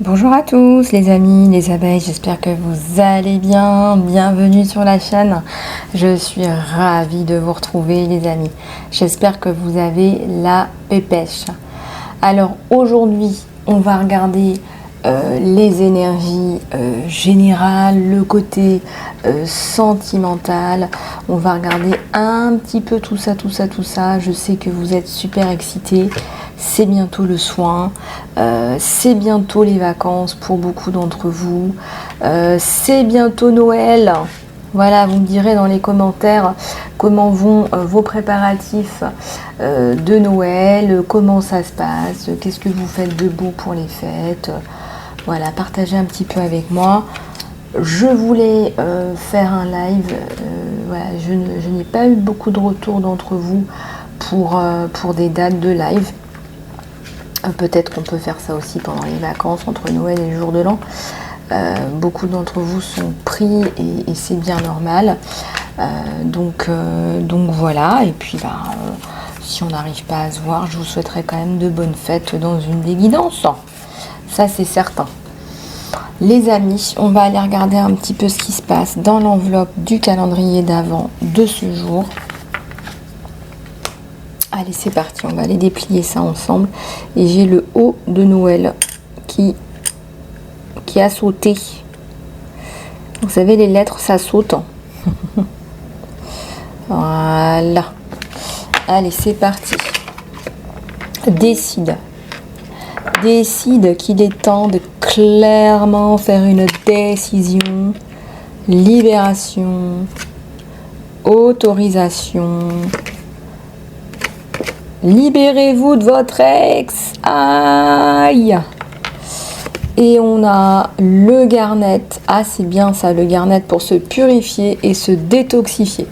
Bonjour à tous les amis, les abeilles, j'espère que vous allez bien, bienvenue sur la chaîne. Je suis ravie de vous retrouver les amis, j'espère que vous avez la pépèche. Alors aujourd'hui on va regarder les énergies générales, le côté sentimental, on va regarder un petit peu tout ça, je sais que vous êtes super excités. C'est bientôt le soin, c'est bientôt les vacances pour beaucoup d'entre vous, c'est bientôt Noël. Voilà, vous me direz dans les commentaires comment vont vos préparatifs de Noël, comment ça se passe, qu'est-ce que vous faites de beau pour les fêtes. Voilà, partagez un petit peu avec moi. Je voulais faire un live, voilà, je n'ai pas eu beaucoup de retours d'entre vous pour des dates de live. Peut-être qu'on peut faire ça aussi pendant les vacances, entre Noël et le jour de l'an. Beaucoup d'entre vous sont pris et c'est bien normal. Donc voilà, et puis si on n'arrive pas à se voir, je vous souhaiterais quand même de bonnes fêtes dans une des guidances. Ça c'est certain. Les amis, on va aller regarder un petit peu ce qui se passe dans l'enveloppe du calendrier d'avant de ce jour. Allez, c'est parti, on va aller déplier ça ensemble. Et j'ai le haut de Noël qui a sauté. Vous savez, les lettres, ça saute. Voilà. Allez, c'est parti. Décide. Décide qu'il est temps de clairement faire une décision. Libération. Autorisation. Libérez-vous de votre ex. Aïe. Et on a le garnet. Ah, c'est bien ça, le garnet, pour se purifier et se détoxifier.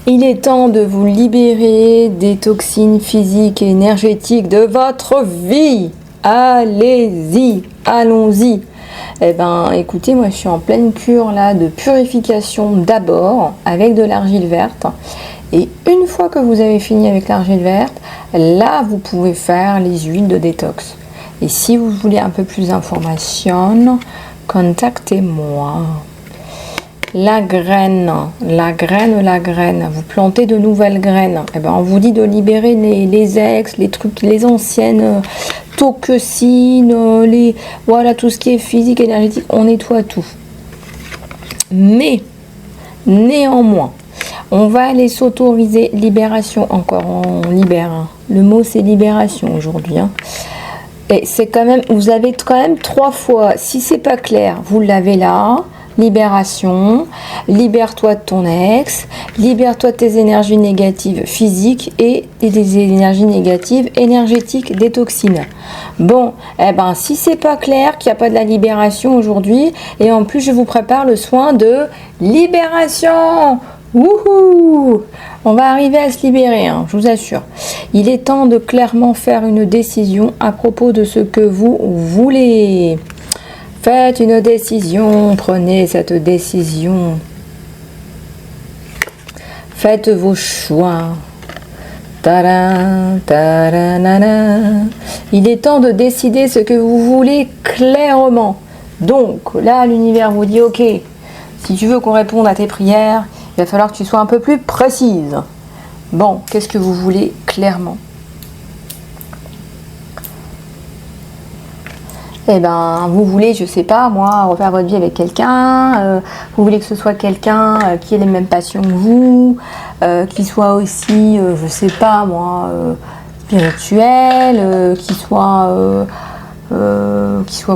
Il est temps de vous libérer des toxines physiques et énergétiques de votre vie. Allez-y, allons-y. Eh ben, écoutez, moi je suis en pleine cure là de purification d'abord avec de l'argile verte. Et une fois que vous avez fini avec l'argile verte, là vous pouvez faire les huiles de détox. Et si vous voulez un peu plus d'informations, contactez-moi. La graine, vous plantez de nouvelles graines. Eh ben, on vous dit de libérer les ex, les trucs, les anciennes toxines, voilà, tout ce qui est physique, énergétique, on nettoie tout. Mais, néanmoins, on va aller s'autoriser libération, encore on libère. Hein. Le mot c'est libération aujourd'hui. Hein. Et c'est quand même, vous avez quand même 3 fois, si c'est pas clair, vous l'avez là. Libération, libère-toi de ton ex, libère-toi de tes énergies négatives physiques et des énergies négatives énergétiques, des toxines. Bon, eh ben si c'est pas clair, qu'il n'y a pas de la libération aujourd'hui, et en plus je vous prépare le soin de libération. Wouhou! On va arriver à se libérer, hein, je vous assure. Il est temps de clairement faire une décision à propos de ce que vous voulez. Faites une décision, prenez cette décision. Faites vos choix. Tadam, tadanana. Il est temps de décider ce que vous voulez clairement. Donc là, l'univers vous dit, ok, si tu veux qu'on réponde à tes prières, il va falloir que tu sois un peu plus précise. Bon, qu'est-ce que vous voulez clairement ? Eh ben, vous voulez, je sais pas, moi, refaire votre vie avec quelqu'un, vous voulez que ce soit quelqu'un qui ait les mêmes passions que vous, qui soit aussi, je sais pas, moi, spirituel, qui soit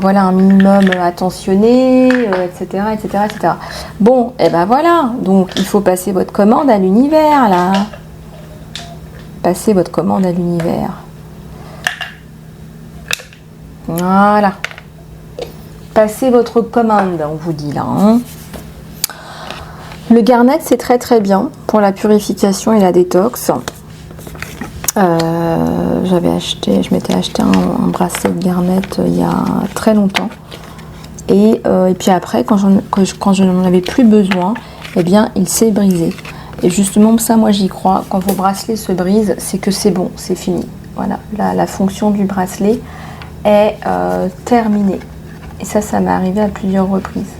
voilà, un minimum attentionné, etc., etc., etc. Bon, et ben voilà, donc il faut passer votre commande à l'univers, là. Passez votre commande à l'univers. Voilà. Passez votre commande, on vous dit là. Hein. Le garnet, c'est très très bien pour la purification et la détox. Je m'étais acheté un bracelet de garnet il y a très longtemps. Et puis après, quand je n'en avais plus besoin, eh bien, il s'est brisé. Et justement, ça, moi, j'y crois. Quand vos bracelets se brisent, c'est que c'est bon, c'est fini. Voilà, la fonction du bracelet, est terminée. Et ça m'est arrivé à plusieurs reprises.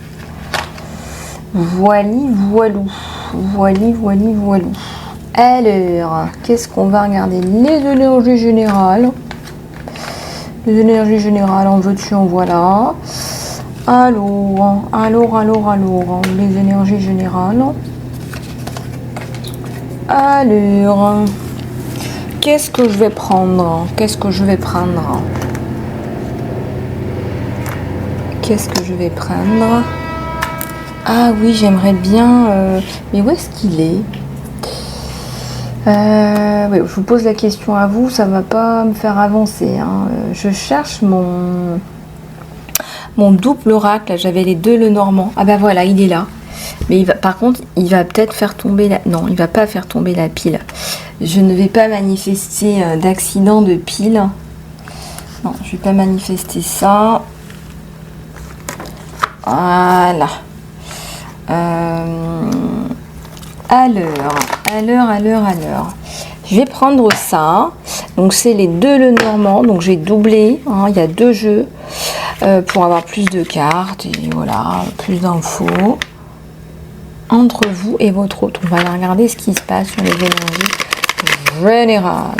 Voili, voilou. Voili, voili, voilou. Alors, qu'est-ce qu'on va regarder? Les énergies générales. Les énergies générales, en veux-tu, en voilà. Alors, les énergies générales. Alors, qu'est-ce que je vais prendre? Qu'est-ce que je vais prendre? Qu'est-ce que je vais prendre? Ah oui, j'aimerais bien... mais où est-ce qu'il est? Oui, je vous pose la question à vous, ça va pas me faire avancer. Hein. Je cherche mon double oracle. J'avais les deux le normand. Ah bah voilà, il est là. Mais par contre, il va peut-être faire tomber la... Non, il va pas faire tomber la pile. Je ne vais pas manifester d'accident de pile. Non, je vais pas manifester ça. Voilà. À l'heure. Je vais prendre ça. Donc c'est les deux le normand. Donc j'ai doublé. Hein, il y a 2 jeux pour avoir plus de cartes et voilà, plus d'infos entre vous et votre autre. On va aller regarder ce qui se passe sur les énergies générales.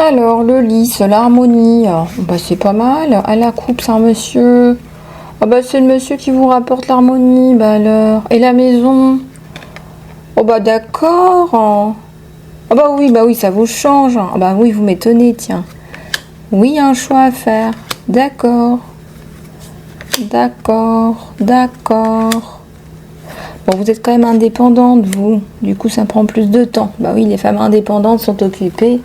Alors, le lys, l'harmonie, bah, c'est pas mal. À la coupe, c'est un monsieur. Ah bah, c'est le monsieur qui vous rapporte l'harmonie, bah alors. Et la maison? Oh bah d'accord. Ah bah oui, ça vous change. Ah bah oui, vous m'étonnez, tiens. Oui, il y a un choix à faire. D'accord. Bon, vous êtes quand même indépendante, vous. Du coup, ça prend plus de temps. Bah oui, les femmes indépendantes sont occupées.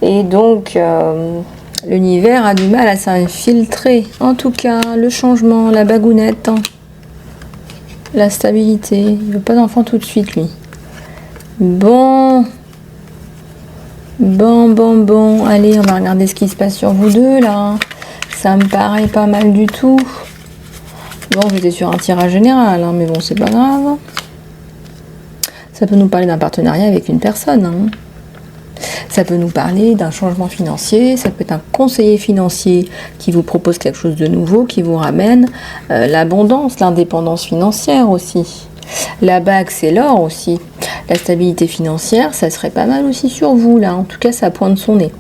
Et donc, l'univers a du mal à s'infiltrer. En tout cas, le changement, la bagounette, hein. La stabilité. Il veut pas d'enfant tout de suite, lui. Bon. Allez, on va regarder ce qui se passe sur vous deux, là. Ça me paraît pas mal du tout. Bon, j'étais sur un tirage général, hein, mais bon, c'est pas grave. Ça peut nous parler d'un partenariat avec une personne, hein. Ça peut nous parler d'un changement financier, ça peut être un conseiller financier qui vous propose quelque chose de nouveau, qui vous ramène l'abondance, l'indépendance financière aussi. La bague, c'est l'or aussi. La stabilité financière, ça serait pas mal aussi sur vous, là. En tout cas, ça pointe son nez.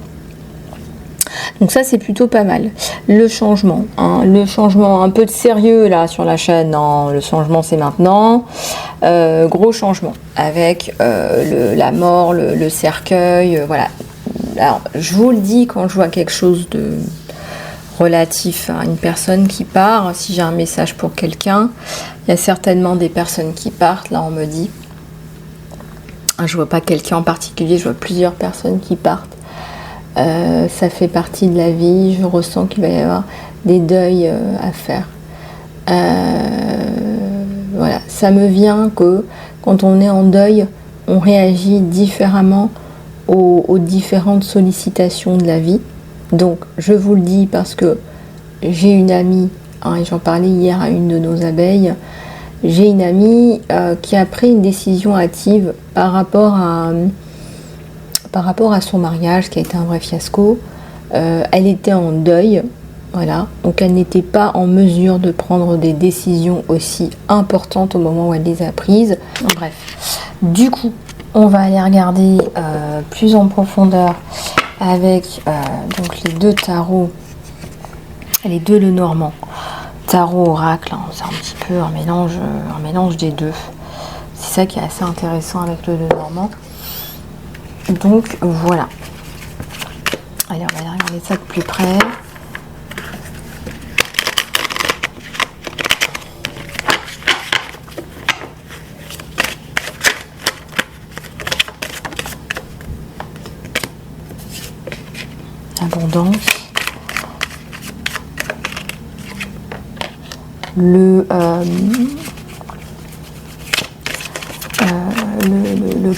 Donc ça, c'est plutôt pas mal. Le changement, hein, le changement un peu de sérieux là sur la chaîne. Non, le changement c'est maintenant. Gros changement avec la mort, le cercueil, voilà. Alors, je vous le dis quand je vois quelque chose de relatif à une personne qui part. Si j'ai un message pour quelqu'un, il y a certainement des personnes qui partent. Là, on me dit. Je vois pas quelqu'un en particulier, je vois plusieurs personnes qui partent. Ça fait partie de la vie, je ressens qu'il va y avoir des deuils à faire. Voilà, ça me vient que quand on est en deuil, on réagit différemment aux différentes sollicitations de la vie. Donc, je vous le dis parce que j'ai une amie, hein, et j'en parlais hier à une de nos abeilles, j'ai une amie qui a pris une décision hâtive par rapport à son mariage qui a été un vrai fiasco. Elle était en deuil, voilà, donc elle n'était pas en mesure de prendre des décisions aussi importantes au moment où elle les a prises. Bref, du coup, on va aller regarder plus en profondeur avec donc les deux tarots, les deux le normand, tarot oracle, hein, c'est un petit peu un mélange des deux. C'est ça qui est assez intéressant avec le normand. Donc voilà. Allez, on va aller regarder ça de plus près. Abondance. Le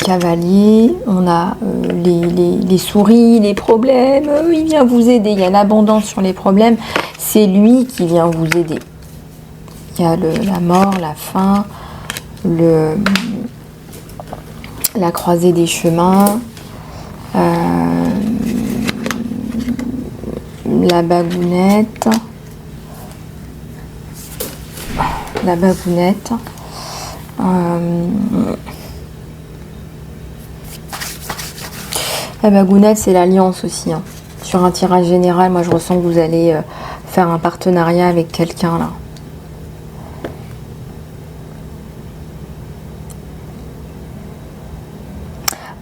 cavalier, on a les souris, les problèmes, il vient vous aider. Il y a l'abondance sur les problèmes, c'est lui qui vient vous aider. Il y a la mort, la faim, la croisée des chemins, la bagounette. La bagounette. La bagounette, c'est l'alliance aussi. Hein. Sur un tirage général, moi je ressens que vous allez faire un partenariat avec quelqu'un là.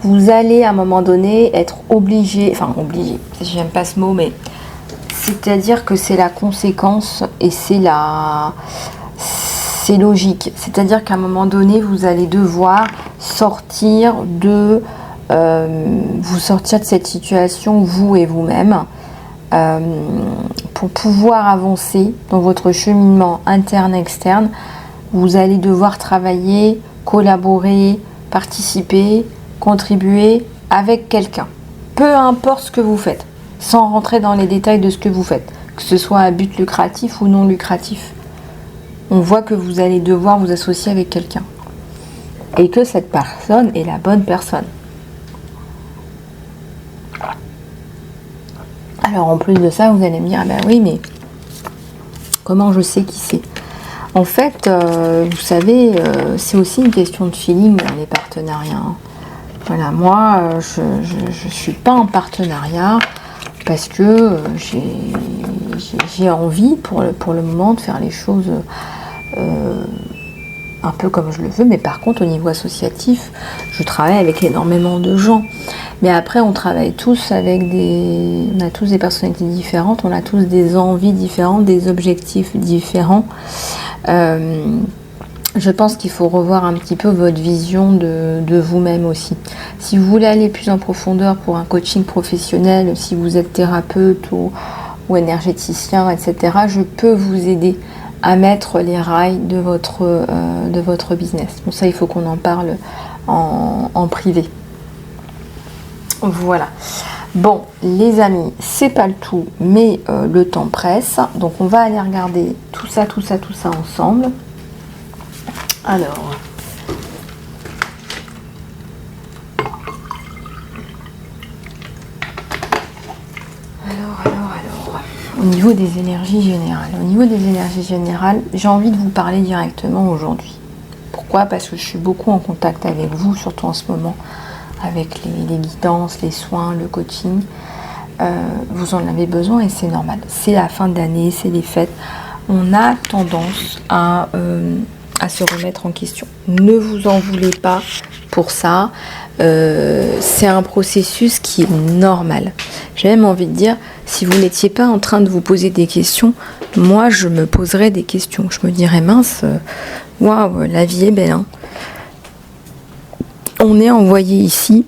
Vous allez à un moment donné être obligé, j'aime pas ce mot, mais c'est-à-dire que c'est la conséquence et c'est logique. C'est-à-dire qu'à un moment donné, vous allez devoir sortir de cette situation, vous et vous-même, pour pouvoir avancer dans votre cheminement interne-externe. Vous allez devoir travailler, collaborer, participer, contribuer avec quelqu'un. Peu importe ce que vous faites, sans rentrer dans les détails de ce que vous faites, que ce soit à but lucratif ou non lucratif. On voit que vous allez devoir vous associer avec quelqu'un. Et que cette personne est la bonne personne. Alors en plus de ça, vous allez me dire, ah ben oui, mais comment je sais qui c'est? En fait, vous savez, c'est aussi une question de feeling dans les partenariats. Hein. Voilà, moi, je ne suis pas en partenariat parce que j'ai envie pour le moment de faire les choses un peu comme je le veux, mais par contre au niveau associatif, je travaille avec énormément de gens. Mais après, on travaille tous avec on a tous des personnalités différentes, on a tous des envies différentes, des objectifs différents. Je pense qu'il faut revoir un petit peu votre vision de vous-même aussi. Si vous voulez aller plus en profondeur pour un coaching professionnel, si vous êtes thérapeute ou énergéticien, etc., je peux vous aider à mettre les rails de votre business. Bon, ça, il faut qu'on en parle en privé. Voilà. Bon, les amis, c'est pas le tout, mais le temps presse. Donc, on va aller regarder tout ça ensemble. Alors, au niveau des énergies générales, j'ai envie de vous parler directement aujourd'hui. Pourquoi? Parce que je suis beaucoup en contact avec vous, surtout en ce moment, avec les guidances, les soins, le coaching. Vous en avez besoin et c'est normal. C'est la fin d'année, c'est les fêtes. On a tendance à se remettre en question. Ne vous en voulez pas pour ça. C'est un processus qui est normal. J'ai même envie de dire, si vous n'étiez pas en train de vous poser des questions, moi je me poserais des questions. Je me dirais, mince, waouh, la vie est belle. Hein. On est envoyé ici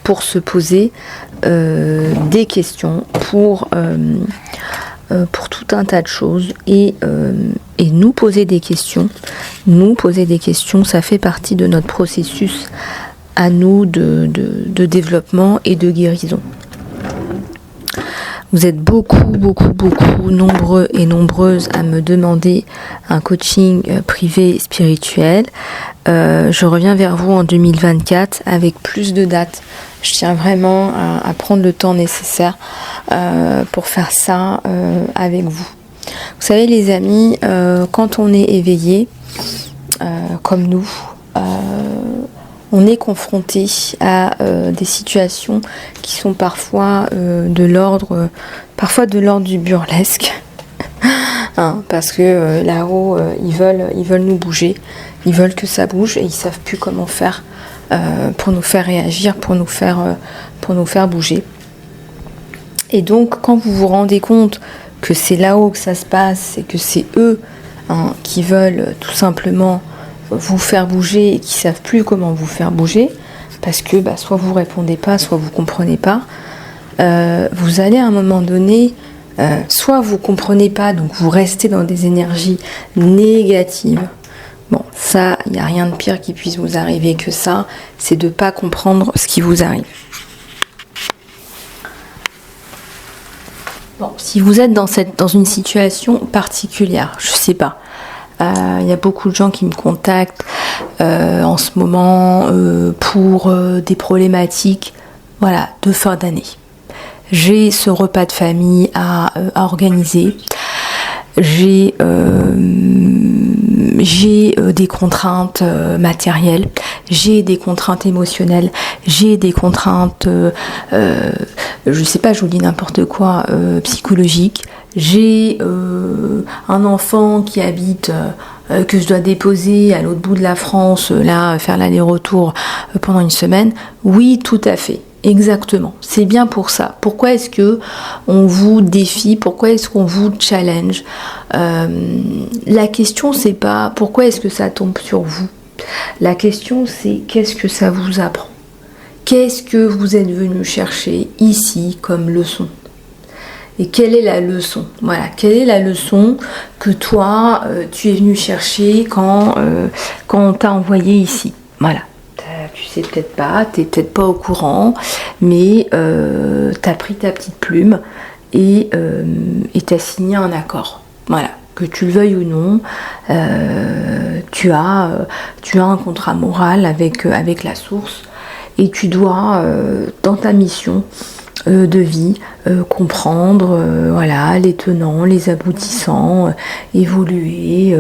pour se poser des questions, pour tout un tas de choses et nous poser des questions. Nous poser des questions, ça fait partie de notre processus à nous de développement et de guérison. Vous êtes beaucoup nombreux et nombreuses à me demander un coaching privé spirituel. Je reviens vers vous en 2024 avec plus de dates. Je tiens vraiment à prendre le temps nécessaire pour faire ça avec vous. Vous savez les amis, quand on est éveillé, comme nous, on est confronté à des situations qui sont parfois de l'ordre du burlesque. Hein, parce que là-haut, ils veulent nous bouger, ils veulent que ça bouge et ils savent plus comment faire pour nous faire réagir, pour nous faire bouger. Et donc, quand vous vous rendez compte que c'est là-haut que ça se passe et que c'est eux qui veulent tout simplement vous faire bouger et qui savent plus comment vous faire bouger, parce que soit vous répondez pas, soit vous comprenez pas, vous allez à un moment donné, soit vous comprenez pas, donc vous restez dans des énergies négatives. Bon, ça, il n'y a rien de pire qui puisse vous arriver que ça, c'est de pas comprendre ce qui vous arrive. Bon, si vous êtes dans une situation particulière, je sais pas, y a beaucoup de gens qui me contactent en ce moment pour des problématiques, voilà, de fin d'année. J'ai ce repas de famille à organiser. J'ai des contraintes matérielles, j'ai des contraintes émotionnelles, j'ai des contraintes, je sais pas, je vous dis n'importe quoi, psychologiques. J'ai un enfant qui habite, que je dois déposer à l'autre bout de la France, là, faire l'aller-retour pendant une semaine. Oui, tout à fait. Exactement, c'est bien pour ça. Pourquoi est-ce que on vous défie? Pourquoi est-ce qu'on vous challenge? La question, c'est pas pourquoi est-ce que ça tombe sur vous. La question, c'est qu'est-ce que ça vous apprend? Qu'est-ce que vous êtes venu chercher ici comme leçon? Et quelle est la leçon? Voilà, quelle est la leçon que toi, tu es venu chercher quand on t'a envoyé ici? Voilà. Tu sais peut-être pas, t'es peut-être pas au courant, mais t'as pris ta petite plume et t'as signé un accord. Voilà, que tu le veuilles ou non, tu as un contrat moral avec la source et tu dois, dans ta mission de vie, comprendre voilà, les tenants, les aboutissants, évoluer.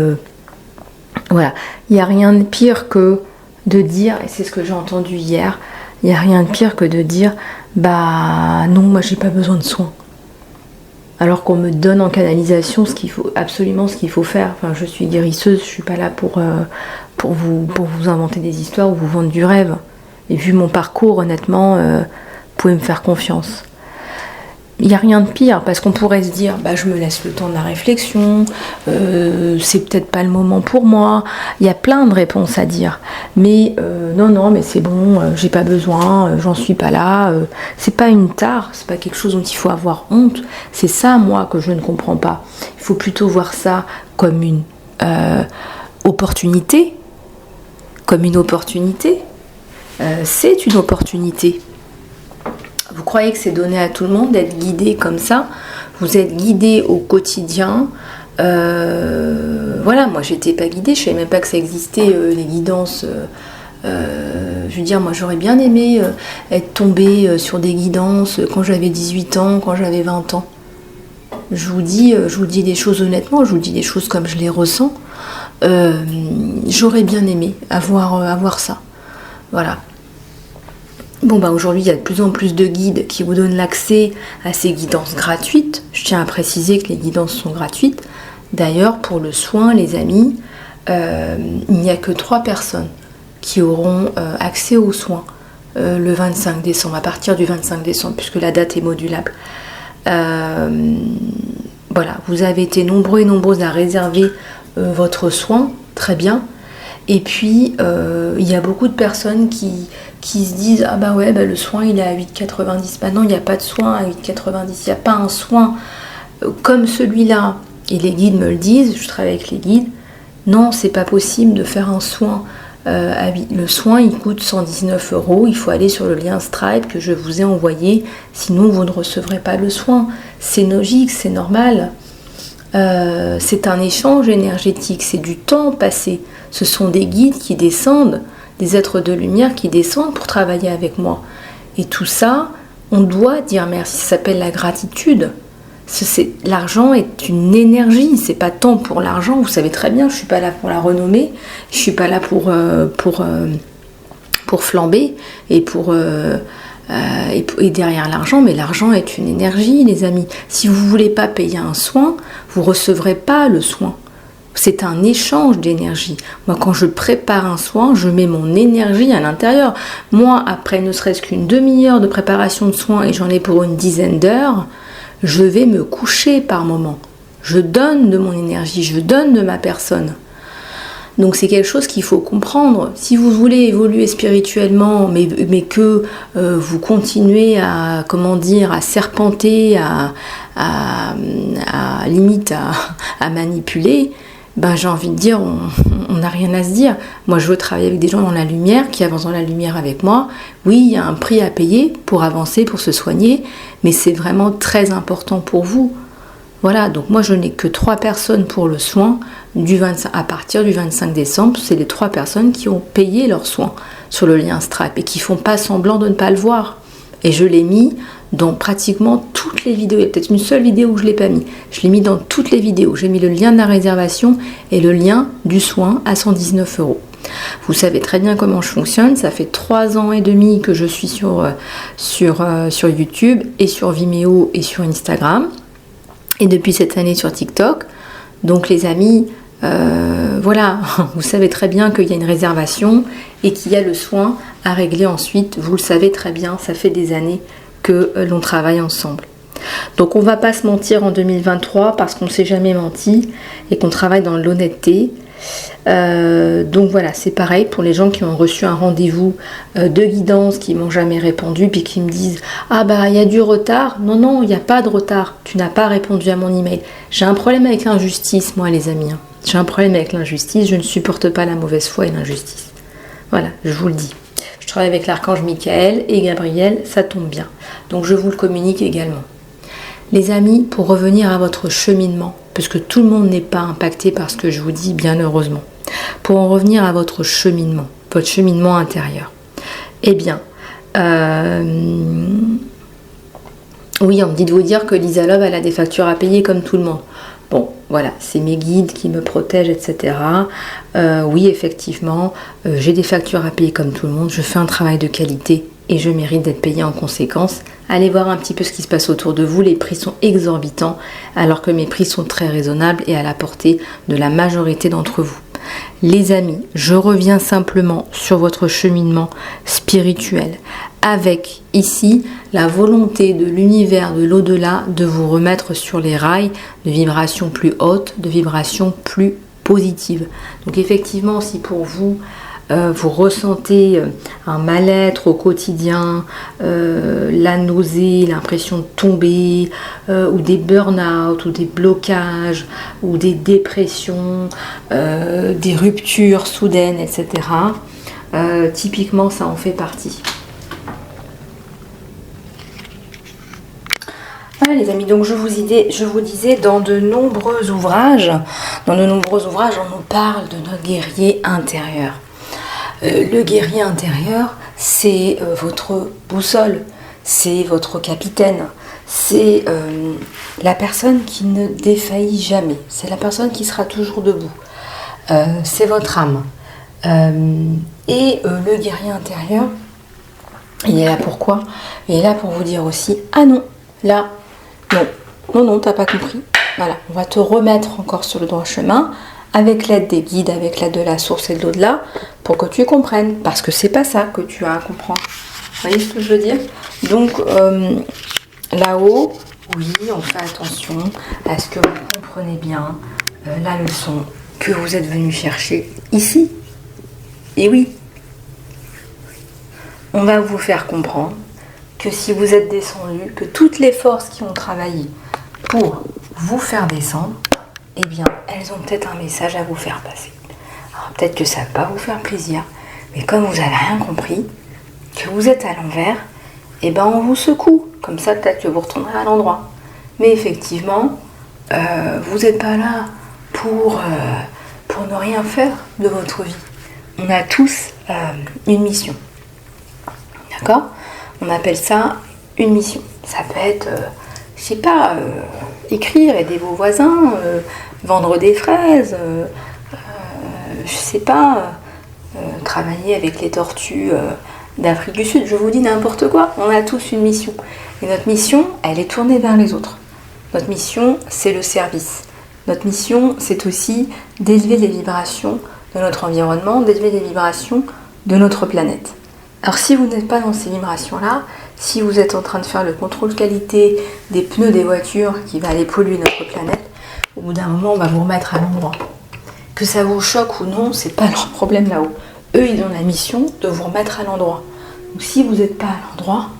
Voilà, il n'y a rien de pire que de dire, et c'est ce que j'ai entendu hier, il n'y a rien de pire que de dire non, moi j'ai pas besoin de soins. Alors qu'on me donne en canalisation absolument ce qu'il faut faire. Enfin, je suis guérisseuse, je suis pas là pour vous inventer des histoires ou vous vendre du rêve. Et vu mon parcours, honnêtement, vous pouvez me faire confiance. Il n'y a rien de pire, parce qu'on pourrait se dire, je me laisse le temps de la réflexion, c'est peut-être pas le moment pour moi, il y a plein de réponses à dire, mais non, mais c'est bon, j'ai pas besoin, j'en suis pas là, c'est pas une tare, c'est pas quelque chose dont il faut avoir honte, c'est ça, moi, que je ne comprends pas. Il faut plutôt voir ça comme une opportunité, c'est une opportunité. Vous croyez que c'est donné à tout le monde d'être guidé comme ça? Vous êtes guidé au quotidien. Voilà, moi j'étais pas guidée, je savais même pas que ça existait, les guidances. Je veux dire, moi j'aurais bien aimé être tombée sur des guidances quand j'avais 18 ans, quand j'avais 20 ans. Je vous dis les choses honnêtement, je vous dis les choses comme je les ressens. J'aurais bien aimé avoir ça. Voilà. Bon, aujourd'hui, il y a de plus en plus de guides qui vous donnent l'accès à ces guidances gratuites. Je tiens à préciser que les guidances sont gratuites. D'ailleurs, pour le soin, les amis, il n'y a que 3 personnes qui auront accès aux soins le 25 décembre, à partir du 25 décembre, puisque la date est modulable. Voilà, vous avez été nombreux et nombreuses à réserver votre soin, très bien. Et puis, il y a beaucoup de personnes qui se disent « Ah le soin, il est à 8,90 ». Non, il n'y a pas de soin à 8,90 $. Il n'y a pas un soin comme celui-là. Et les guides me le disent, je travaille avec les guides. Non, c'est pas possible de faire un soin. Le soin, il coûte 119 €. Il faut aller sur le lien Stripe que je vous ai envoyé. Sinon, vous ne recevrez pas le soin. C'est logique, c'est normal. C'est un échange énergétique, c'est du temps passé. Ce sont des guides qui descendent, des êtres de lumière qui descendent pour travailler avec moi. Et tout ça, on doit dire merci. Ça s'appelle la gratitude. L'argent est une énergie, c'est pas tant pour l'argent. Vous savez très bien, je suis pas là pour la renommée, je suis pas là pour flamber et et derrière l'argent, mais l'argent est une énergie, les amis. Si vous voulez pas payer un soin, vous recevrez pas le soin. C'est un échange d'énergie. Moi, quand je prépare un soin, je mets mon énergie à l'intérieur. Moi, après ne serait-ce qu'une demi-heure de préparation de soins et j'en ai pour une dizaine d'heures, je vais me coucher par moment. Je donne de mon énergie, je donne de ma personne. Donc c'est quelque chose qu'il faut comprendre. Si vous voulez évoluer spirituellement, mais que vous continuez à, à serpenter, limite à manipuler, ben j'ai envie de dire, on n'a rien à se dire. Moi, je veux travailler avec des gens dans la lumière, qui avancent dans la lumière avec moi. Oui, il y a un prix à payer pour avancer, pour se soigner, mais c'est vraiment très important pour vous. Voilà, donc moi je n'ai que 3 personnes pour le soin à partir du 25 décembre. C'est les 3 personnes qui ont payé leurs soins sur le lien Stripe et qui font pas semblant de ne pas le voir. Et je l'ai mis dans pratiquement toutes les vidéos. Il y a peut-être une seule vidéo où je ne l'ai pas mis. Je l'ai mis dans toutes les vidéos. J'ai mis le lien de la réservation et le lien du soin à 119 €. Vous savez très bien comment je fonctionne. Ça fait 3 ans et demi que je suis sur YouTube et sur Vimeo et sur Instagram. Et depuis cette année sur TikTok. Donc les amis, voilà, vous savez très bien qu'il y a une réservation et qu'il y a le soin à régler ensuite. Vous le savez très bien, ça fait des années que l'on travaille ensemble. Donc on ne va pas se mentir en 2023 parce qu'on ne s'est jamais menti et qu'on travaille dans l'honnêteté. Donc voilà, c'est pareil pour les gens qui ont reçu un rendez-vous de guidance, qui m'ont jamais répondu, puis qui me disent ah bah il y a du retard. Non, il n'y a pas de retard, tu n'as pas répondu à mon email. J'ai un problème avec l'injustice, moi les amis. J'ai un problème avec l'injustice, je ne supporte pas la mauvaise foi et l'injustice. Voilà, je vous le dis. Je travaille avec l'archange Michael et Gabriel, ça tombe bien. Donc je vous le communique également. Les amis, pour revenir à votre cheminement, parce que tout le monde n'est pas impacté par ce que je vous dis, bien heureusement. Pour en revenir à votre cheminement intérieur. Eh bien, oui, on me dit de vous dire que Lisa Love, elle a des factures à payer comme tout le monde. Bon, voilà, c'est mes guides qui me protègent, etc. Oui, effectivement, j'ai des factures à payer comme tout le monde. Je fais un travail de qualité et je mérite d'être payée en conséquence. Allez voir un petit peu ce qui se passe autour de vous. Les prix sont exorbitants, alors que mes prix sont très raisonnables et à la portée de la majorité d'entre vous. Les amis, je reviens simplement sur votre cheminement spirituel, avec ici la volonté de l'univers, de l'au-delà, de vous remettre sur les rails de vibrations plus hautes, de vibrations plus positives. Donc effectivement, si pour vous, vous ressentez un mal-être au quotidien, la nausée, l'impression de tomber, ou des burn-out, ou des blocages, ou des dépressions, des ruptures soudaines, etc. Typiquement, ça en fait partie. Voilà les amis, donc je vous disais, dans de nombreux ouvrages, on nous parle de notre guerrier intérieur. Le guerrier intérieur, c'est votre boussole, c'est votre capitaine, c'est la personne qui ne défaillit jamais, c'est la personne qui sera toujours debout, c'est votre âme. Le guerrier intérieur, il est là pour quoi? Il est là pour vous dire aussi, ah non, là, non, t'as pas compris. Voilà, on va te remettre encore sur le droit chemin, avec l'aide des guides, avec l'aide de la source et de l'au-delà, pour que tu comprennes, parce que c'est pas ça que tu as à comprendre. Vous voyez ce que je veux dire? Donc là-haut, oui, on fait attention à ce que vous comprenez bien la leçon que vous êtes venu chercher ici. Et oui, on va vous faire comprendre que si vous êtes descendu, que toutes les forces qui ont travaillé pour vous faire descendre, eh bien, elles ont peut-être un message à vous faire passer. Alors, peut-être que ça ne va pas vous faire plaisir, mais comme vous n'avez rien compris, que vous êtes à l'envers, eh ben, on vous secoue. Comme ça, peut-être que vous retournerez à l'endroit. Mais effectivement, vous n'êtes pas là pour ne rien faire de votre vie. On a tous une mission. D'accord ? On appelle ça une mission. Ça peut être, je sais pas, écrire, aider vos voisins, vendre des fraises, je sais pas, travailler avec les tortues d'Afrique du Sud. Je vous dis n'importe quoi. On a tous une mission. Et notre mission, elle est tournée vers les autres. Notre mission, c'est le service. Notre mission, c'est aussi d'élever les vibrations de notre environnement, d'élever les vibrations de notre planète. Alors si vous n'êtes pas dans ces vibrations-là, si vous êtes en train de faire le contrôle qualité des pneus des voitures qui va aller polluer notre planète, au bout d'un moment, on va vous remettre à l'endroit. Que ça vous choque ou non, c'est pas leur problème là-haut. Eux, ils ont la mission de vous remettre à l'endroit. Donc si vous n'êtes pas à l'endroit,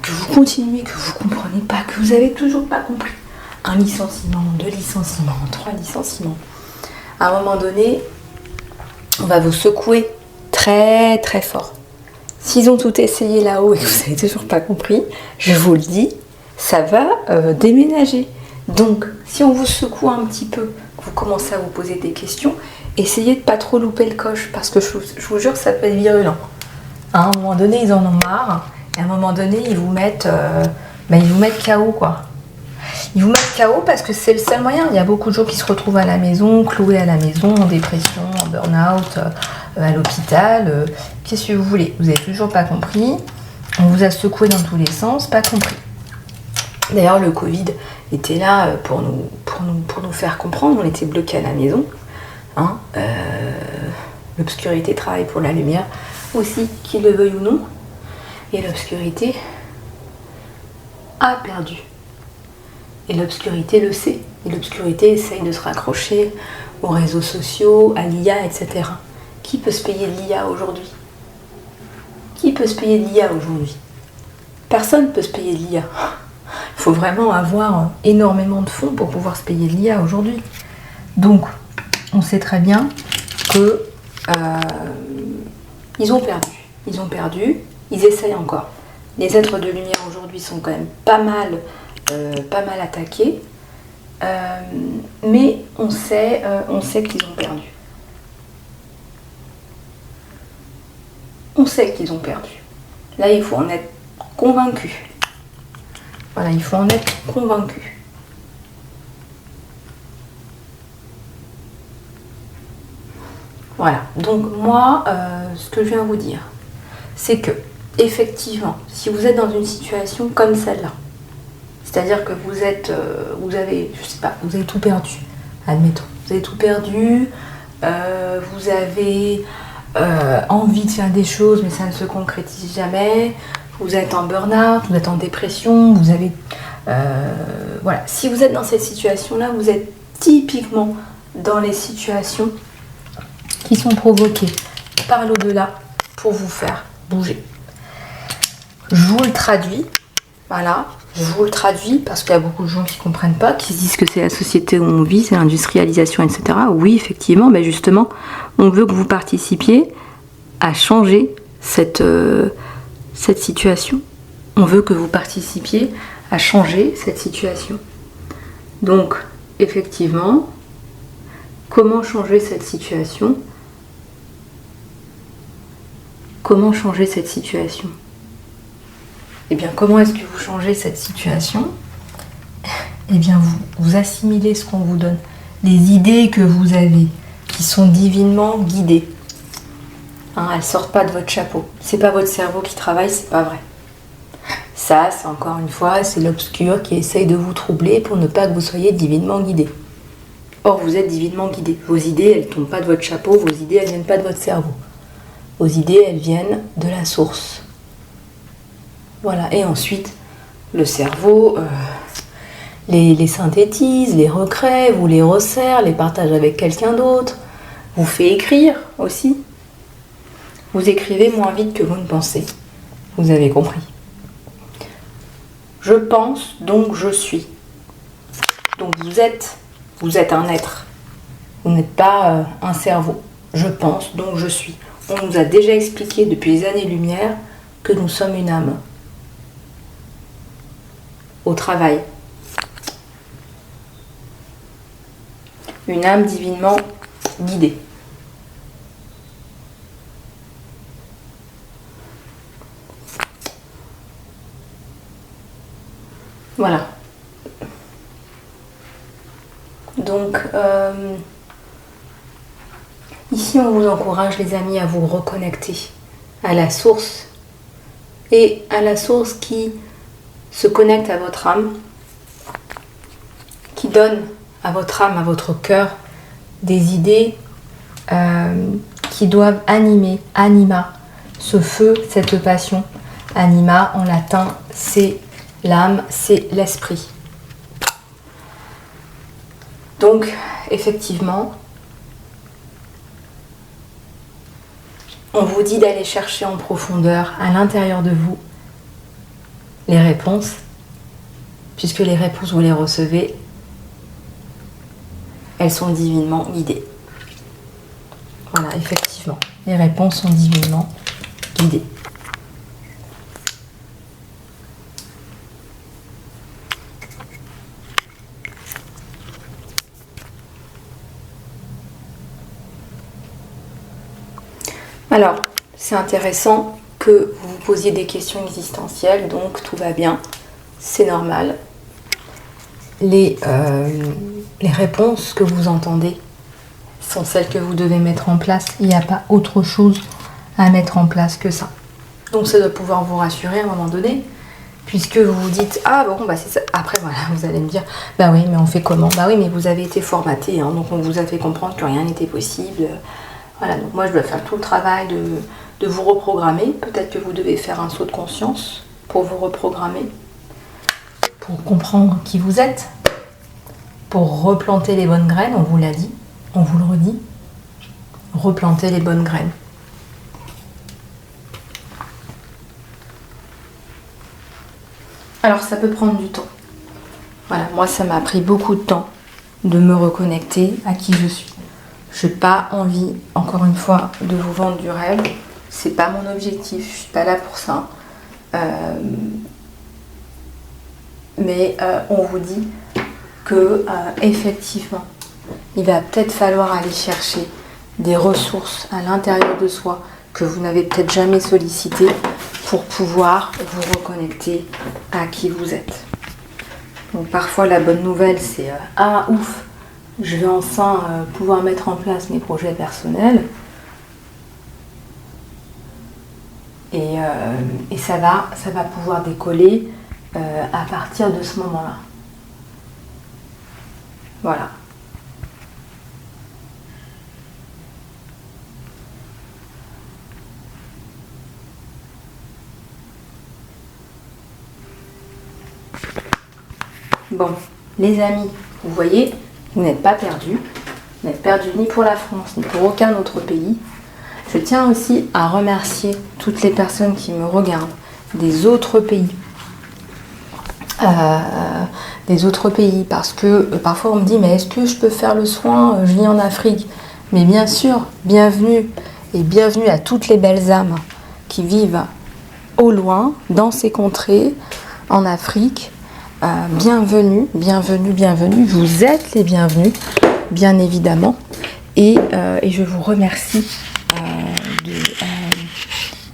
que vous continuez, que vous ne comprenez pas, que vous n'avez toujours pas compris, un licenciement, 2 licenciements, 3 licenciements, à un moment donné, on va vous secouer très très fort. S'ils ont tout essayé là-haut et que vous n'avez toujours pas compris, je vous le dis, ça va déménager. Donc, si on vous secoue un petit peu, que vous commencez à vous poser des questions, essayez de ne pas trop louper le coche, parce que je vous jure, ça peut être virulent. À un moment donné, ils en ont marre, et à un moment donné, ils vous mettent KO, quoi. Ils vous mettent KO parce que c'est le seul moyen. Il y a beaucoup de gens qui se retrouvent à la maison, cloués à la maison, en dépression, en burn-out, à l'hôpital. Qu'est-ce que vous voulez? Vous n'avez toujours pas compris. On vous a secoué dans tous les sens, pas compris. D'ailleurs, le Covid était là pour nous faire comprendre. On était bloqués à la maison. L'obscurité travaille pour la lumière aussi, qu'il le veuille ou non. Et l'obscurité a perdu. Et l'obscurité le sait. Et l'obscurité essaye de se raccrocher aux réseaux sociaux, à l'IA, etc. Qui peut se payer de l'IA aujourd'hui? Qui peut se payer de l'IA aujourd'hui? Personne ne peut se payer de l'IA. Il faut vraiment avoir énormément de fonds pour pouvoir se payer de l'IA aujourd'hui. Donc, on sait très bien que ils ont perdu. Ils ont perdu. Ils essayent encore. Les êtres de lumière aujourd'hui sont quand même pas mal attaqués. Mais on sait qu'ils ont perdu. On sait qu'ils ont perdu. Là, il faut en être convaincu. Voilà, il faut en être convaincu. Voilà, donc moi, ce que je viens vous dire, c'est que, effectivement, si vous êtes dans une situation comme celle-là, c'est-à-dire que vous avez tout perdu, admettons, vous avez tout perdu, vous avez envie de faire des choses, mais ça ne se concrétise jamais, vous êtes en burn-out, vous êtes en dépression, vous avez... voilà, si vous êtes dans cette situation-là, vous êtes typiquement dans les situations qui sont provoquées par l'au-delà pour vous faire bouger. Je vous le traduis, voilà, je vous le traduis parce qu'il y a beaucoup de gens qui ne comprennent pas, qui se disent que c'est la société où on vit, c'est l'industrialisation, etc. Oui, effectivement, mais justement, on veut que vous participiez à changer cette situation. On veut que vous participiez à changer cette situation. Donc, effectivement, comment changer cette situation? Comment changer cette situation? Eh bien, comment est-ce que vous changez cette situation? Eh bien, vous assimilez ce qu'on vous donne. Les idées que vous avez, qui sont divinement guidées. Elles ne sortent pas de votre chapeau. C'est pas votre cerveau qui travaille, c'est pas vrai. Ça, c'est encore une fois, c'est l'obscur qui essaye de vous troubler pour ne pas que vous soyez divinement guidé. Or, vous êtes divinement guidé. Vos idées, elles ne tombent pas de votre chapeau, vos idées, elles ne viennent pas de votre cerveau. Vos idées, elles viennent de la source. Voilà, et ensuite, le cerveau les synthétise, les recrée, vous les resserre, les partage avec quelqu'un d'autre, vous fait écrire aussi. Vous écrivez moins vite que vous ne pensez. Vous avez compris. Je pense, donc je suis. Donc vous êtes un être. Vous n'êtes pas un cerveau. Je pense, donc je suis. On nous a déjà expliqué depuis les années-lumière que nous sommes une âme. Au travail. Une âme divinement guidée. Voilà. Donc, ici, on vous encourage, les amis, à vous reconnecter à la source. Et à la source qui se connecte à votre âme, qui donne à votre âme, à votre cœur, des idées qui doivent animer, anima, ce feu, cette passion. Anima, en latin, c'est l'âme, c'est l'esprit. Donc, effectivement, on vous dit d'aller chercher en profondeur, à l'intérieur de vous, les réponses, puisque les réponses, vous les recevez, elles sont divinement guidées. Voilà, effectivement, les réponses sont divinement guidées. Alors, c'est intéressant que vous vous posiez des questions existentielles, donc tout va bien, c'est normal. Les réponses que vous entendez sont celles que vous devez mettre en place. Il n'y a pas autre chose à mettre en place que ça. Donc ça doit pouvoir vous rassurer à un moment donné, puisque vous vous dites, ah bon, bah c'est ça. Après voilà, vous allez me dire, bah oui, mais on fait comment? Bah oui, mais vous avez été formaté, hein, donc on vous a fait comprendre que rien n'était possible. Voilà, donc moi je dois faire tout le travail de vous reprogrammer. Peut-être que vous devez faire un saut de conscience pour vous reprogrammer, pour comprendre qui vous êtes, pour replanter les bonnes graines, on vous l'a dit, on vous le redit, replanter les bonnes graines. Alors ça peut prendre du temps. Voilà, moi ça m'a pris beaucoup de temps de me reconnecter à qui je suis. Je n'ai pas envie, encore une fois, de vous vendre du rêve. C'est pas mon objectif, je suis pas là pour ça. Mais on vous dit que effectivement, il va peut-être falloir aller chercher des ressources à l'intérieur de soi que vous n'avez peut-être jamais sollicitées pour pouvoir vous reconnecter à qui vous êtes. Donc parfois la bonne nouvelle c'est ah ouf, je vais enfin pouvoir mettre en place mes projets personnels et ça va pouvoir décoller à partir de ce moment-là. Voilà. Bon, les amis, vous voyez, vous n'êtes pas perdus. Vous n'êtes perdus ni pour la France, ni pour aucun autre pays. Je tiens aussi à remercier toutes les personnes qui me regardent des autres pays. Parce que parfois on me dit mais est-ce que je peux faire le soin, je vis en Afrique. Mais bien sûr, bienvenue et bienvenue à toutes les belles âmes qui vivent au loin, dans ces contrées, en Afrique. Bienvenue, bienvenue, bienvenue. Vous êtes les bienvenus, bien évidemment. Et je vous remercie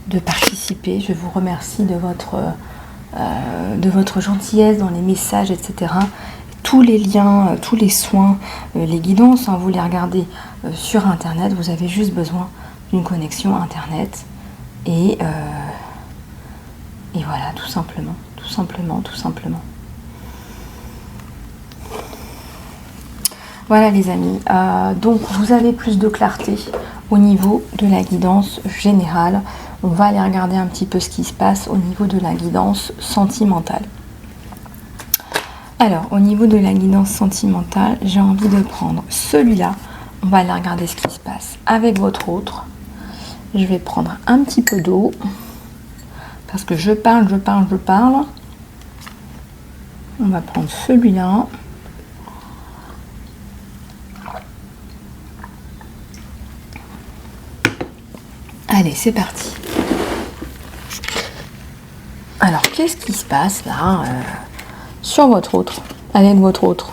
de participer. Je vous remercie de votre gentillesse dans les messages, etc. Tous les liens, tous les soins, les guidances, hein, vous les regardez sur Internet. Vous avez juste besoin d'une connexion Internet. Et voilà, tout simplement, tout simplement, tout simplement. Voilà les amis, donc vous avez plus de clarté au niveau de la guidance générale. On va aller regarder un petit peu ce qui se passe au niveau de la guidance sentimentale. Alors, au niveau de la guidance sentimentale, j'ai envie de prendre celui-là. On va aller regarder ce qui se passe avec votre autre. Je vais prendre un petit peu d'eau parce que je parle. On va prendre celui-là. Allez, c'est parti. Alors, qu'est-ce qui se passe là sur votre autre, avec votre autre?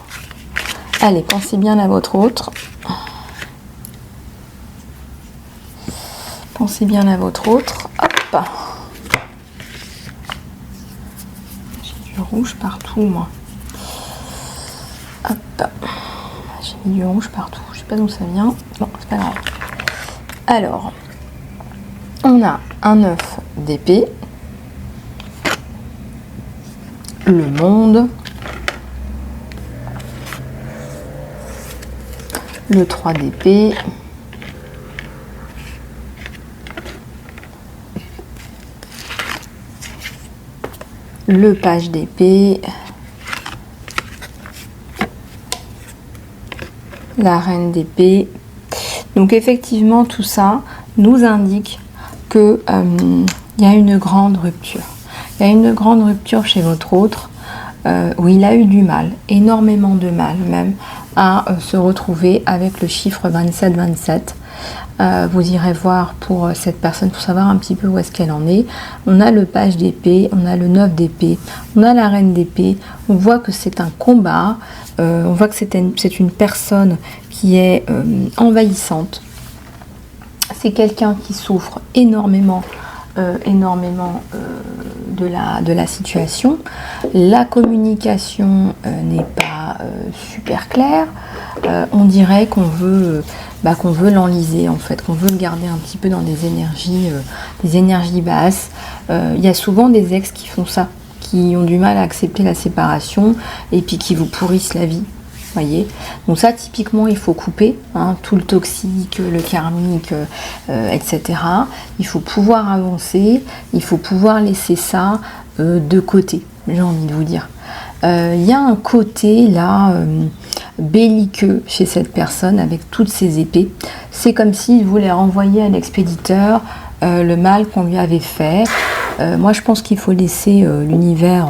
Allez, pensez bien à votre autre. Pensez bien à votre autre. Hop. J'ai du rouge partout, moi. Hop. J'ai mis du rouge partout. Je sais pas d'où ça vient. Bon, c'est pas grave. Alors, on a un 9 d'épée, le monde, le 3 d'épée, le page d'épée, la reine d'épée. Donc effectivement, tout ça nous indique que il y a une grande rupture. Il y a une grande rupture chez votre autre, où il a eu du mal, énormément de mal même, à se retrouver avec le chiffre 27-27. Vous irez voir pour cette personne pour savoir un petit peu où est-ce qu'elle en est. On a le page d'épée, on a le 9 d'épée, on a la reine d'épée. On voit que c'est un combat, on voit que c'est une personne qui est envahissante. C'est quelqu'un qui souffre énormément de la situation. La communication n'est pas super claire. On dirait qu'on veut l'enliser en fait, qu'on veut le garder un petit peu dans des énergies basses. Il y a souvent des ex qui font ça, qui ont du mal à accepter la séparation et puis qui vous pourrissent la vie. Voyez, donc ça typiquement il faut couper tout le toxique, le karmique, etc. Il faut pouvoir avancer, il faut pouvoir laisser ça de côté, j'ai envie de vous dire. Il y a un côté là belliqueux chez cette personne avec toutes ses épées. C'est comme s'il voulait renvoyer à l'expéditeur le mal qu'on lui avait fait. Moi je pense qu'il faut laisser l'univers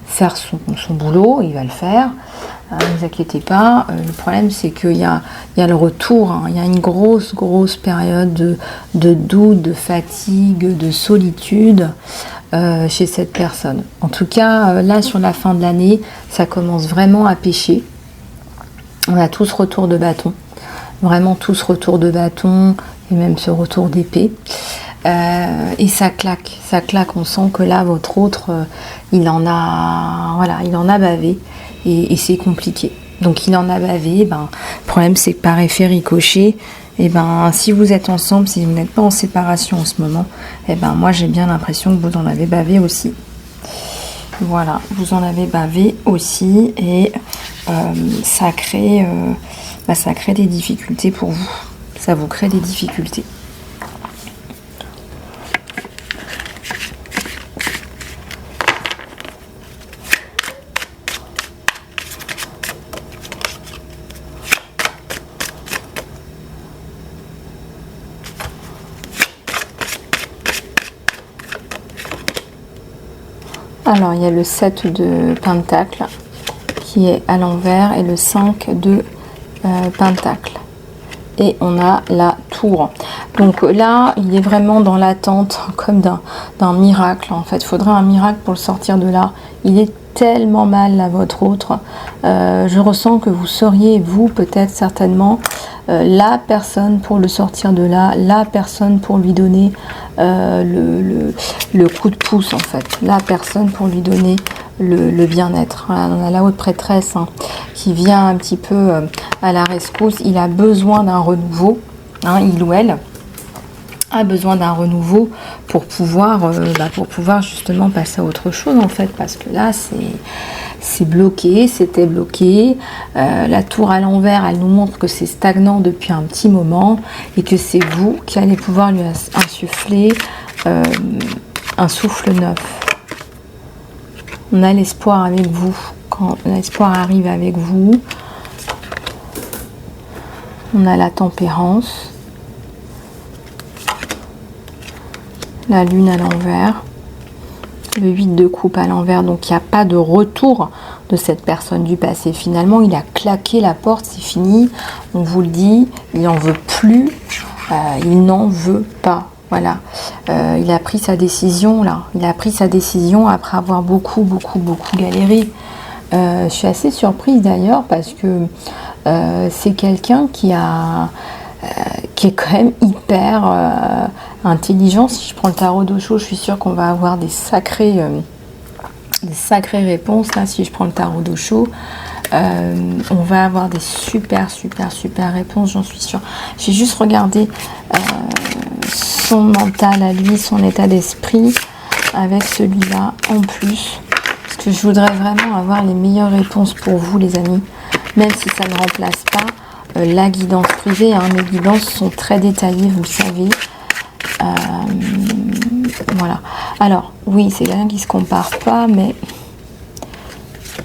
faire son boulot, il va le faire. Ne vous inquiétez pas, le problème c'est qu'il y a le retour, il y a une grosse période de doute, de fatigue, de solitude chez cette personne. En tout cas, là sur la fin de l'année, ça commence vraiment à pêcher. On a tous retour de bâton, vraiment tous retour de bâton et même ce retour d'épée. Et ça claque, on sent que là votre autre, il en a bavé. Et c'est compliqué. Donc il en a bavé. Le problème c'est que par effet ricochet, si vous êtes ensemble, si vous n'êtes pas en séparation en ce moment, moi j'ai bien l'impression que vous en avez bavé aussi. Voilà, vous en avez bavé aussi et ça crée des difficultés pour vous. Ça vous crée des difficultés. Alors, il y a le 7 de Pentacle qui est à l'envers et le 5 de Pentacle. Et on a la tour. Donc là, il est vraiment dans l'attente comme d'un miracle. En fait, il faudrait un miracle pour le sortir de là. Il est tellement mal là, votre autre. Je ressens que vous seriez, vous, peut-être, certainement, la personne pour le sortir de là, la personne pour lui donner le coup de pouce, en fait. La personne pour lui donner le bien-être. Voilà, on a la haute prêtresse qui vient un petit peu à la rescousse. Il a besoin d'un renouveau, il ou elle a besoin d'un renouveau pour pouvoir justement passer à autre chose en fait, parce que là c'est bloqué, c'était bloqué. La tour à l'envers, elle nous montre que c'est stagnant depuis un petit moment et que c'est vous qui allez pouvoir lui insuffler un souffle neuf. On a l'espoir avec vous. Quand l'espoir arrive avec vous, on a la tempérance, la lune à l'envers, le 8 de coupe à l'envers. Donc il n'y a pas de retour de cette personne du passé. Finalement, il a claqué la porte, c'est fini. On vous le dit, il n'en veut plus, il n'en veut pas. Voilà, il a pris sa décision là. Il a pris sa décision après avoir beaucoup galéré. Je suis assez surprise d'ailleurs parce que c'est quelqu'un qui est quand même hyper intelligent. Si je prends le tarot d'Osho, je suis sûre qu'on va avoir des sacrées réponses. Là, si je prends le tarot d'Osho, on va avoir des super réponses, j'en suis sûre. J'ai juste regardé son mental à lui, son état d'esprit avec celui-là en plus, parce que je voudrais vraiment avoir les meilleures réponses pour vous les amis, même si ça ne remplace pas la guidance privée. Hein. Mes guidances sont très détaillées, vous le savez. Voilà. Alors, oui, c'est quelqu'un qui ne se compare pas, mais...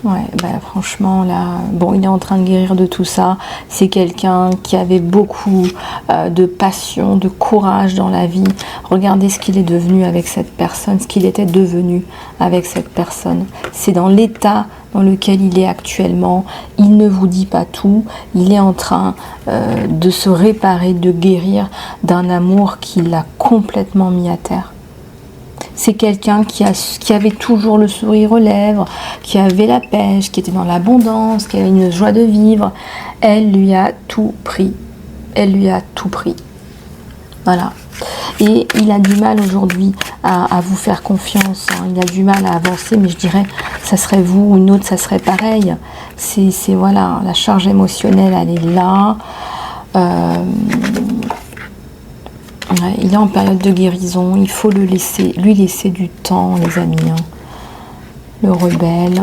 Ouais, bah franchement, là, bon, il est en train de guérir de tout ça. C'est quelqu'un qui avait beaucoup de passion, de courage dans la vie. Regardez ce qu'il est devenu avec cette personne, ce qu'il était devenu avec cette personne. C'est dans l'état dans lequel il est actuellement. Il ne vous dit pas tout. Il est en train de se réparer, de guérir d'un amour qui l'a complètement mis à terre. C'est quelqu'un qui avait toujours le sourire aux lèvres, qui avait la pêche, qui était dans l'abondance, qui avait une joie de vivre. Elle lui a tout pris. Elle lui a tout pris. Voilà. Et il a du mal aujourd'hui à vous faire confiance. Hein. Il a du mal à avancer, mais je dirais, ça serait vous ou une autre, ça serait pareil. C'est voilà, la charge émotionnelle, elle est là. Ouais, il est en période de guérison, il faut lui laisser du temps, les amis. Hein. Le rebelle.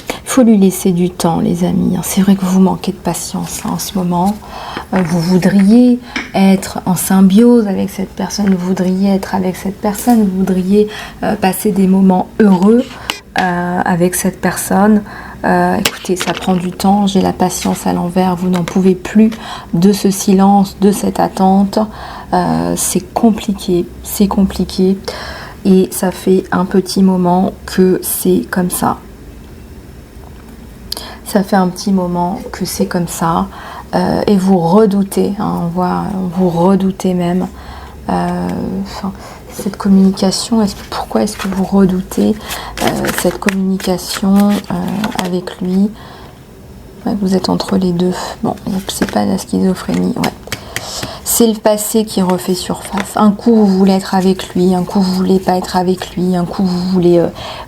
Il faut lui laisser du temps, les amis. C'est vrai que vous manquez de patience hein, en ce moment. Vous voudriez être en symbiose avec cette personne, vous voudriez être avec cette personne, vous voudriez passer des moments heureux avec cette personne. Écoutez, ça prend du temps, j'ai la patience à l'envers, vous n'en pouvez plus de ce silence, de cette attente. C'est compliqué et ça fait un petit moment que c'est comme ça. Ça fait un petit moment que c'est comme ça et vous redoutez, hein, vous redoutez même. Cette communication, pourquoi est-ce que vous redoutez cette communication avec lui? Ouais, vous êtes entre les deux. Bon, c'est pas la schizophrénie, ouais. C'est le passé qui refait surface. Un coup, vous voulez être avec lui, un coup, vous voulez pas être avec lui, un coup, vous voulez...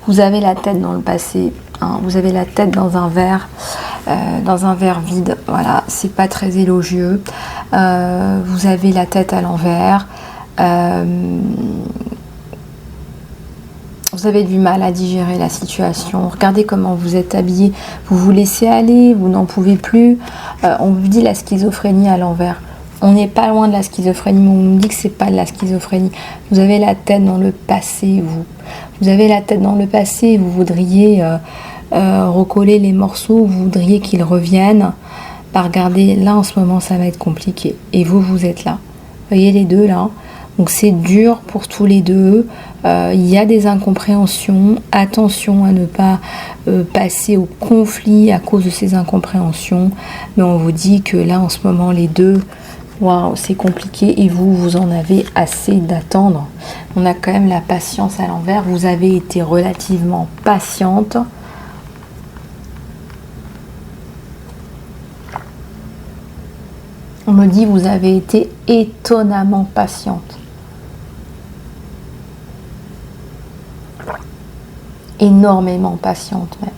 vous avez la tête dans le passé, hein, vous avez la tête dans un verre vide. Voilà, c'est pas très élogieux. Vous avez la tête à l'envers. Vous avez du mal à digérer la situation. Regardez comment vous êtes habillé. Vous vous laissez aller, vous n'en pouvez plus. On vous dit la schizophrénie à l'envers. On n'est pas loin de la schizophrénie, mais on nous dit que c'est pas de la schizophrénie. Vous avez la tête dans le passé, vous. Vous avez la tête dans le passé, vous voudriez recoller les morceaux, vous voudriez qu'ils reviennent. Bah, regardez, là en ce moment, ça va être compliqué. Et vous êtes là. Vous voyez les deux là. Donc c'est dur pour tous les deux. Il y a des incompréhensions. Attention à ne pas passer au conflit à cause de ces incompréhensions. Mais on vous dit que là en ce moment les deux, waouh, c'est compliqué et vous en avez assez d'attendre. On a quand même la patience à l'envers. Vous avez été relativement patiente. On me dit vous avez été étonnamment patiente. Énormément patiente même.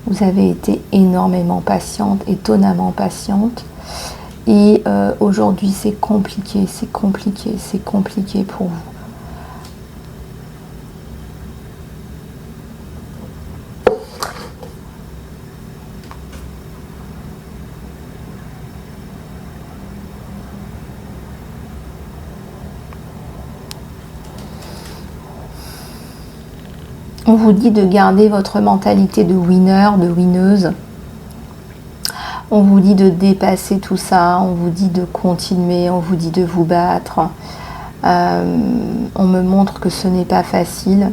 Vous avez été énormément patiente, étonnamment patiente. Et aujourd'hui c'est compliqué pour vous. On vous dit de garder votre mentalité de winner, de winneuse. On vous dit de dépasser tout ça, on vous dit de continuer, on vous dit de vous battre. On me montre que ce n'est pas facile.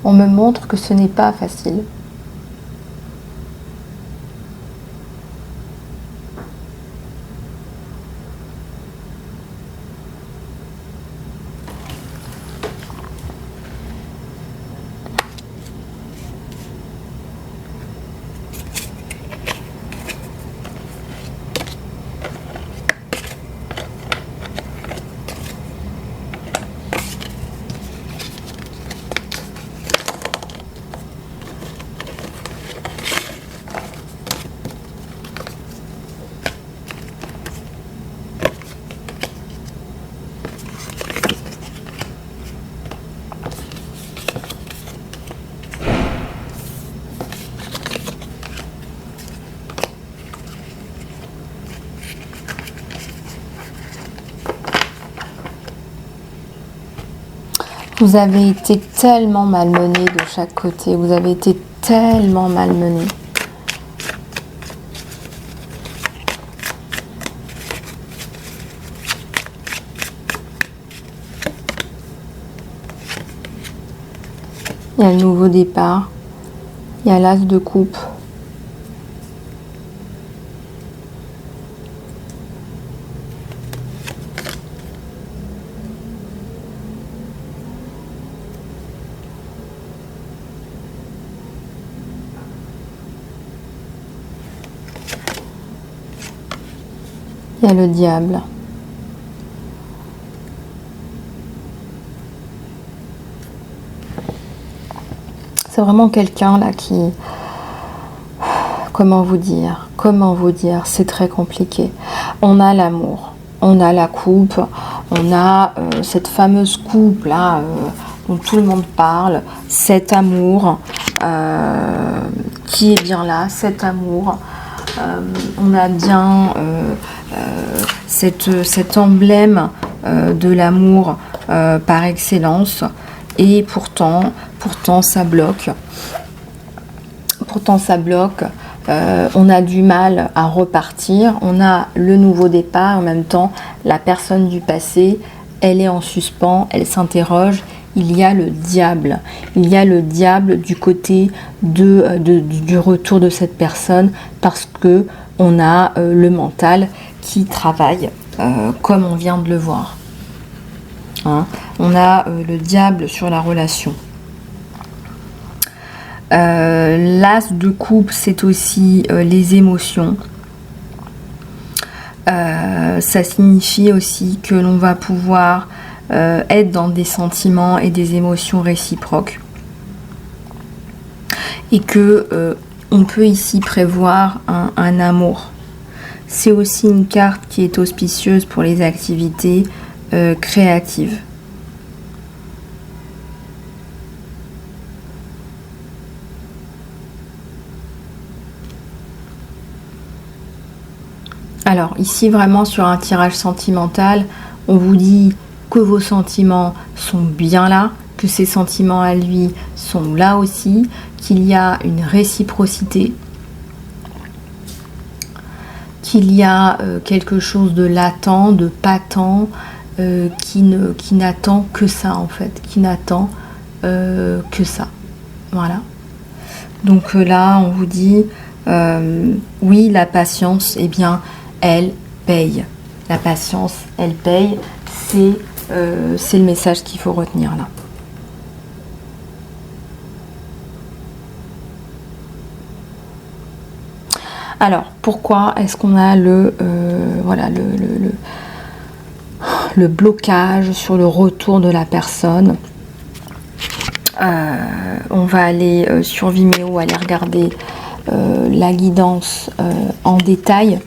On me montre que ce n'est pas facile. Vous avez été tellement malmené de chaque côté. Vous avez été tellement malmené. Il y a le nouveau départ. Il y a l'as de coupe. Il y a le diable. C'est vraiment quelqu'un là qui... Comment vous dire? C'est très compliqué. On a l'amour, on a la coupe, on a cette fameuse coupe là dont tout le monde parle, cet amour qui est bien là, cet amour. On a bien cet emblème de l'amour par excellence, et pourtant ça bloque. On a du mal à repartir. On a le nouveau départ. En même temps, la personne du passé, elle est en suspens, elle s'interroge. Il y a le diable. Il y a le diable du côté du retour de cette personne, parce que on a le mental qui travaille comme on vient de le voir. Hein, on a le diable sur la relation. L'as de coupe, c'est aussi les émotions. Ça signifie aussi que l'on va pouvoir être dans des sentiments et des émotions réciproques, et que on peut ici prévoir un amour. C'est aussi une carte qui est auspicieuse pour les activités créatives. Alors ici, vraiment sur un tirage sentimental, on vous dit que vos sentiments sont bien là, que ses sentiments à lui sont là aussi, qu'il y a une réciprocité, qu'il y a quelque chose de latent, de patent, qui n'attend que ça en fait, qui n'attend que ça. Voilà. Donc là, on vous dit, oui, la patience, eh bien, elle paye. La patience, elle paye. C'est le message qu'il faut retenir là. Alors, pourquoi est-ce qu'on a voilà, le blocage sur le retour de la personne? On va aller sur Vimeo, aller regarder la guidance en détail.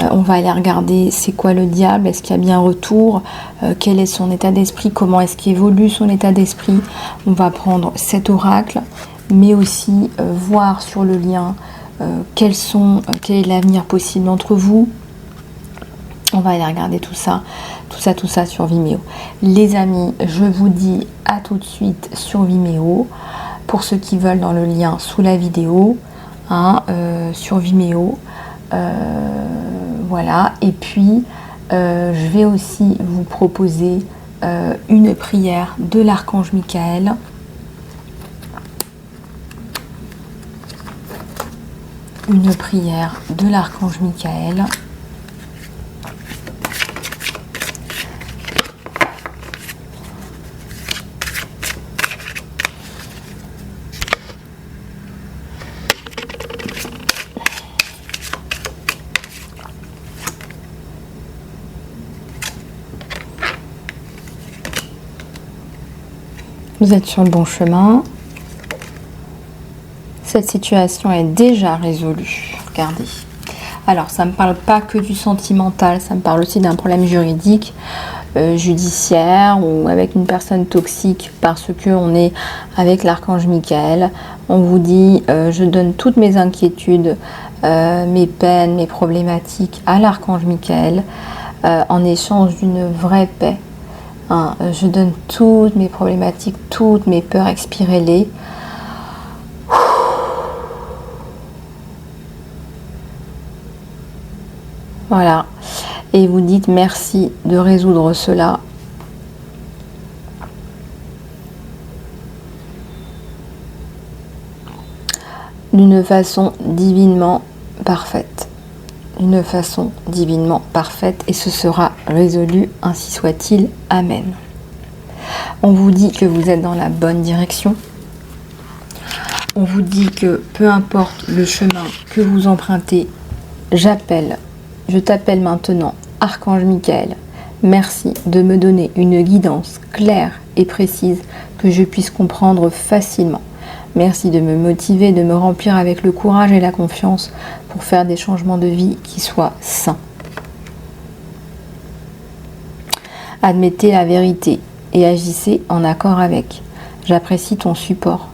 On va aller regarder c'est quoi le diable, est-ce qu'il y a bien un retour, quel est son état d'esprit, comment est-ce qu'évolue son état d'esprit. On va prendre cet oracle, mais aussi voir sur le lien quel est l'avenir possible entre vous. On va aller regarder tout ça sur Vimeo. Les amis, je vous dis à tout de suite sur Vimeo, pour ceux qui veulent, dans le lien sous la vidéo, hein, sur Vimeo. Voilà, et puis je vais aussi vous proposer une prière de l'archange Michael. Une prière de l'archange Michael. Vous êtes sur le bon chemin. Cette situation est déjà résolue. Regardez. Alors, ça ne me parle pas que du sentimental, ça me parle aussi d'un problème juridique, judiciaire, ou avec une personne toxique, parce que on est avec l'archange Michael. On vous dit, je donne toutes mes inquiétudes, mes peines, mes problématiques à l'archange Michael, en échange d'une vraie paix. hein. Je donne toutes mes problématiques, toutes mes peurs, expirez-les. Voilà. Et vous dites merci de résoudre cela. D'une façon divinement parfaite. D'une façon divinement parfaite. Et ce sera résolu, ainsi soit-il. Amen. On vous dit que vous êtes dans la bonne direction. On vous dit que peu importe le chemin que vous empruntez, je t'appelle maintenant, Archange Michael. Merci de me donner une guidance claire et précise que je puisse comprendre facilement. Merci de me motiver, de me remplir avec le courage et la confiance pour faire des changements de vie qui soient sains. Admettez la vérité et agissez en accord avec. J'apprécie ton support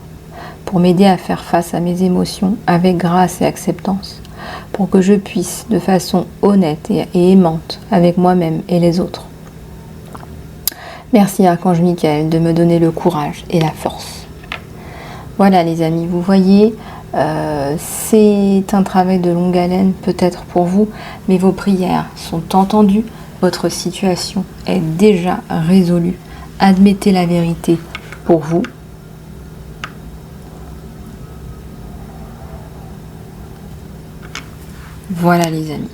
pour m'aider à faire face à mes émotions avec grâce et acceptance, pour que je puisse de façon honnête et aimante avec moi-même et les autres. Merci Archange Michael de me donner le courage et la force. Voilà les amis, vous voyez, c'est un travail de longue haleine peut-être pour vous, mais vos prières sont entendues, votre situation est déjà résolue. Admettez la vérité pour vous. Voilà les amis,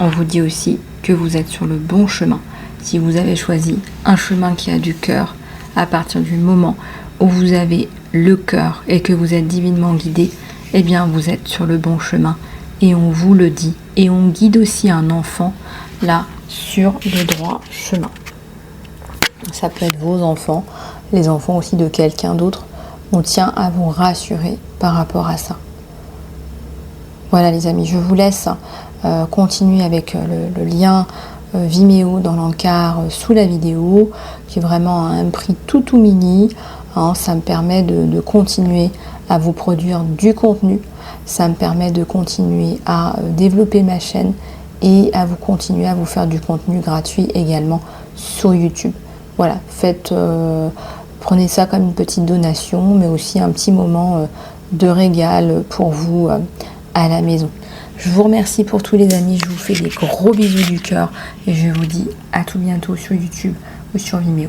on vous dit aussi que vous êtes sur le bon chemin. Si vous avez choisi un chemin qui a du cœur, à partir du moment où vous avez le cœur et que vous êtes divinement guidé, eh bien vous êtes sur le bon chemin et on vous le dit. Et on guide aussi un enfant là sur le droit chemin. Ça peut être vos enfants, les enfants aussi de quelqu'un d'autre. On tient à vous rassurer par rapport à ça. Voilà les amis, je vous laisse continuer avec le lien Vimeo dans l'encart sous la vidéo, qui est vraiment à un prix tout mini. Hein, ça me permet de continuer à vous produire du contenu, ça me permet de continuer à développer ma chaîne et à vous continuer à vous faire du contenu gratuit également sur YouTube. Voilà, prenez ça comme une petite donation, mais aussi un petit moment de régal pour vous à la maison. Je vous remercie pour tous les amis, je vous fais des gros bisous du cœur et je vous dis à tout bientôt sur YouTube ou sur Vimeo.